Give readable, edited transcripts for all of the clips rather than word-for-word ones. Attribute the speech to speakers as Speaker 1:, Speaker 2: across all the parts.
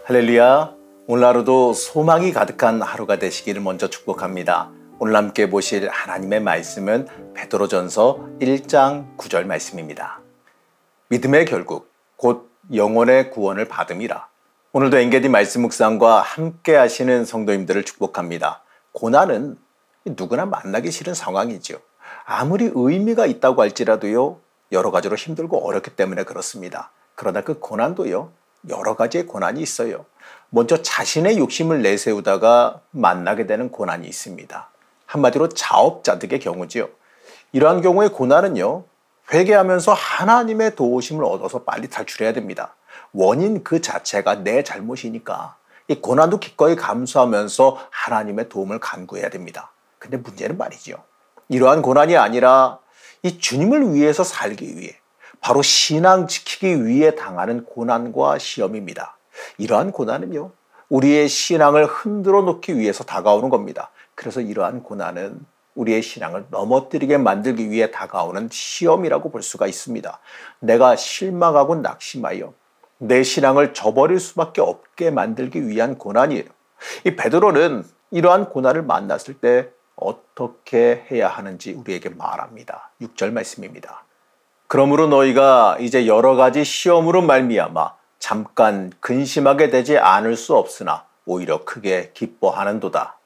Speaker 1: 할렐루야. 오늘 하루도 소망이 가득한 하루가 되시기를 먼저 축복합니다. 오늘 함께 보실 하나님의 말씀은 베드로전서 1장 9절 말씀입니다. 믿음의 결국 곧 영혼의 구원을 받음이라. 오늘도 엔게디 말씀 묵상과 함께 하시는 성도님들을 축복합니다. 고난은 누구나 만나기 싫은 상황이죠. 아무리 의미가 있다고 할지라도요, 여러 가지로 힘들고 어렵기 때문에 그렇습니다. 그러나 그 고난도요, 여러 가지의 고난이 있어요. 먼저 자신의 욕심을 내세우다가 만나게 되는 고난이 있습니다. 한마디로 자업자득의 경우지요. 이러한 경우의 고난은요, 회개하면서 하나님의 도우심을 얻어서 빨리 탈출해야 됩니다. 원인 그 자체가 내 잘못이니까 이 고난도 기꺼이 감수하면서 하나님의 도움을 간구해야 됩니다. 근데 문제는 말이죠, 이러한 고난이 아니라 이 주님을 위해서 살기 위해, 바로 신앙 지키기 위해 당하는 고난과 시험입니다. 이러한 고난은요, 우리의 신앙을 흔들어 놓기 위해서 다가오는 겁니다. 그래서 이러한 고난은 우리의 신앙을 넘어뜨리게 만들기 위해 다가오는 시험이라고 볼 수가 있습니다. 내가 실망하고 낙심하여 내 신앙을 저버릴 수밖에 없게 만들기 위한 고난이에요. 이 베드로는 이러한 고난을 만났을 때 어떻게 해야 하는지 우리에게 말합니다. 6절 말씀입니다. 그러므로 너희가 이제 여러 가지 시험으로 말미암아 잠깐 근심하게 되지 않을 수 없으나 오히려 크게 기뻐하는도다.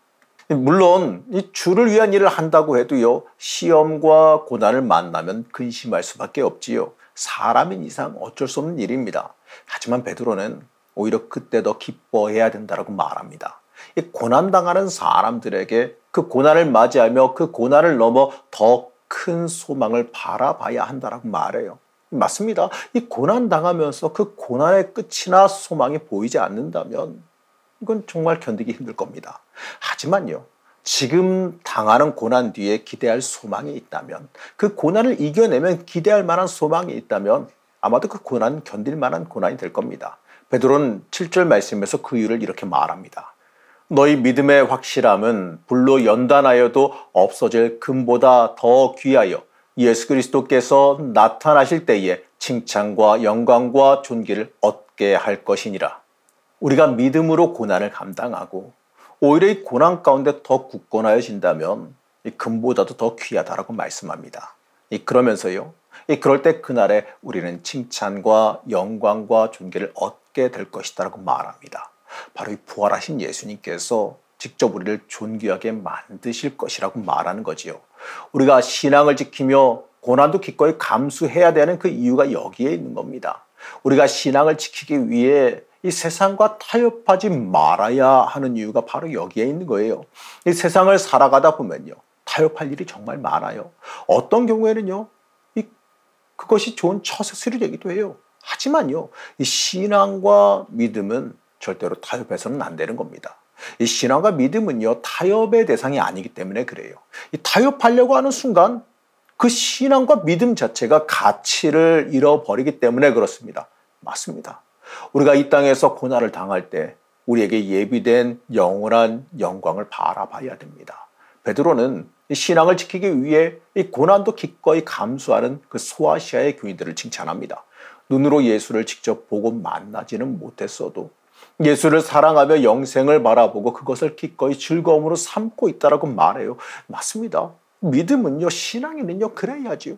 Speaker 1: 물론 이 주를 위한 일을 한다고 해도요, 시험과 고난을 만나면 근심할 수밖에 없지요. 사람인 이상 어쩔 수 없는 일입니다. 하지만 베드로는 오히려 그때 더 기뻐해야 된다고 말합니다. 이 고난당하는 사람들에게 그 고난을 맞이하며 그 고난을 넘어 더 큰 소망을 바라봐야 한다라고 말해요. 맞습니다. 이 고난 당하면서 그 고난의 끝이나 소망이 보이지 않는다면 이건 정말 견디기 힘들 겁니다. 하지만요, 지금 당하는 고난 뒤에 기대할 소망이 있다면, 그 고난을 이겨내면 기대할 만한 소망이 있다면 아마도 그 고난은 견딜 만한 고난이 될 겁니다. 베드로는 7절 말씀에서 그 이유를 이렇게 말합니다. 너희 믿음의 확실함은 불로 연단하여도 없어질 금보다 더 귀하여 예수 그리스도께서 나타나실 때에 칭찬과 영광과 존귀를 얻게 할 것이니라. 우리가 믿음으로 고난을 감당하고 오히려 이 고난 가운데 더 굳건하여진다면 이 금보다도 더 귀하다라고 말씀합니다. 그러면서요, 그럴 때 그날에 우리는 칭찬과 영광과 존귀를 얻게 될 것이다라고 말합니다. 바로 이 부활하신 예수님께서 직접 우리를 존귀하게 만드실 것이라고 말하는 거지요. 우리가 신앙을 지키며 고난도 기꺼이 감수해야 되는 그 이유가 여기에 있는 겁니다. 우리가 신앙을 지키기 위해 이 세상과 타협하지 말아야 하는 이유가 바로 여기에 있는 거예요. 이 세상을 살아가다 보면요, 타협할 일이 정말 많아요. 어떤 경우에는요, 그것이 좋은 처세술이 되기도 해요. 하지만요, 이 신앙과 믿음은 절대로 타협해서는 안 되는 겁니다. 이 신앙과 믿음은요, 타협의 대상이 아니기 때문에 그래요. 이 타협하려고 하는 순간 그 신앙과 믿음 자체가 가치를 잃어버리기 때문에 그렇습니다. 맞습니다. 우리가 이 땅에서 고난을 당할 때 우리에게 예비된 영원한 영광을 바라봐야 됩니다. 베드로는 이 신앙을 지키기 위해 이 고난도 기꺼이 감수하는 그 소아시아의 교인들을 칭찬합니다. 눈으로 예수를 직접 보고 만나지는 못했어도 예수를 사랑하며 영생을 바라보고 그것을 기꺼이 즐거움으로 삼고 있다라고 말해요. 맞습니다. 믿음은요, 신앙인은요, 그래야지요.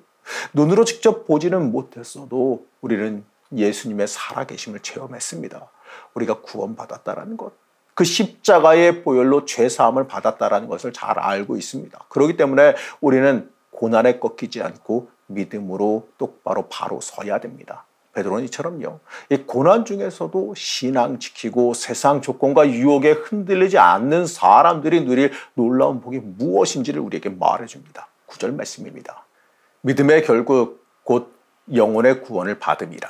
Speaker 1: 눈으로 직접 보지는 못했어도 우리는 예수님의 살아계심을 체험했습니다. 우리가 구원받았다라는 것, 그 십자가의 보혈로 죄사함을 받았다라는 것을 잘 알고 있습니다. 그렇기 때문에 우리는 고난에 꺾이지 않고 믿음으로 똑바로 바로 서야 됩니다. 베드로는 이처럼요, 이 고난 중에서도 신앙 지키고 세상 조건과 유혹에 흔들리지 않는 사람들이 누릴 놀라운 복이 무엇인지를 우리에게 말해줍니다. 9절 말씀입니다. 믿음의 결국 곧 영혼의 구원을 받음이라.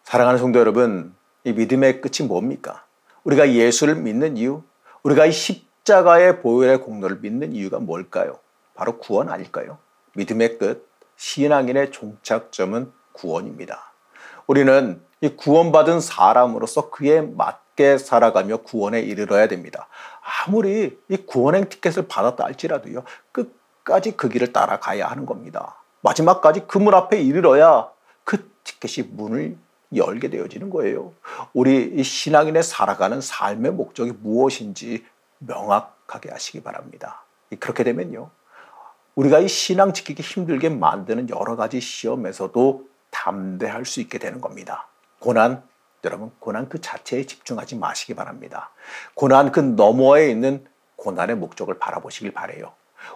Speaker 1: 사랑하는 성도 여러분, 이 믿음의 끝이 뭡니까? 우리가 예수를 믿는 이유, 우리가 이 십자가의 보혈의 공로를 믿는 이유가 뭘까요? 바로 구원 아닐까요? 믿음의 끝, 신앙인의 종착점은 구원입니다. 우리는 이 구원받은 사람으로서 그에 맞게 살아가며 구원에 이르러야 됩니다. 아무리 이 구원행 티켓을 받았다 할지라도요, 끝까지 그 길을 따라가야 하는 겁니다. 마지막까지 그 문 앞에 이르러야 그 티켓이 문을 열게 되어지는 거예요. 우리 이 신앙인의 살아가는 삶의 목적이 무엇인지 명확하게 하시기 바랍니다. 그렇게 되면요, 우리가 이 신앙 지키기 힘들게 만드는 여러 가지 시험에서도 담대할 수 있게 되는 겁니다. 고난, 여러분 고난 그 자체에 집중하지 마시기 바랍니다. 고난 그 너머에 있는 고난의 목적을 바라보시길 바라요.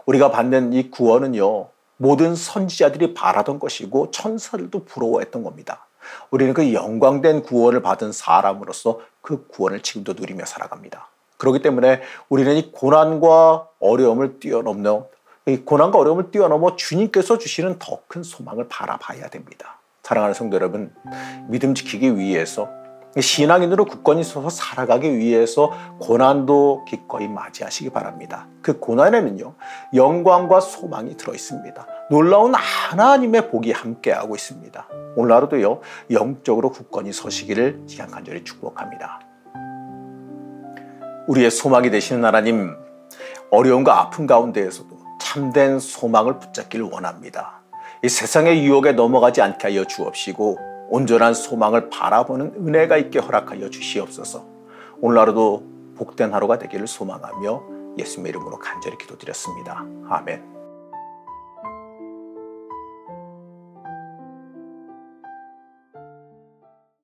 Speaker 1: 우리가 받는 이 구원은요, 모든 선지자들이 바라던 것이고 천사들도 부러워했던 겁니다. 우리는 그 영광된 구원을 받은 사람으로서 그 구원을 지금도 누리며 살아갑니다. 그렇기 때문에 우리는 이 고난과 어려움을 뛰어넘어 주님께서 주시는 더 큰 소망을 바라봐야 됩니다. 사랑하는 성도 여러분, 믿음 지키기 위해서, 신앙인으로 굳건히 서서 살아가기 위해서 고난도 기꺼이 맞이하시기 바랍니다. 그 고난에는요, 영광과 소망이 들어있습니다. 놀라운 하나님의 복이 함께하고 있습니다. 오늘 하루도요, 영적으로 굳건히 서시기를 간절히 축복합니다. 우리의 소망이 되시는 하나님, 어려움과 아픔 가운데에서도 참된 소망을 붙잡기를 원합니다. 이 세상의 유혹에 넘어가지 않게 하여 주옵시고 온전한 소망을 바라보는 은혜가 있게 허락하여 주시옵소서. 오늘 하루도 복된 하루가 되기를 소망하며 예수님의 이름으로 간절히 기도드렸습니다. 아멘.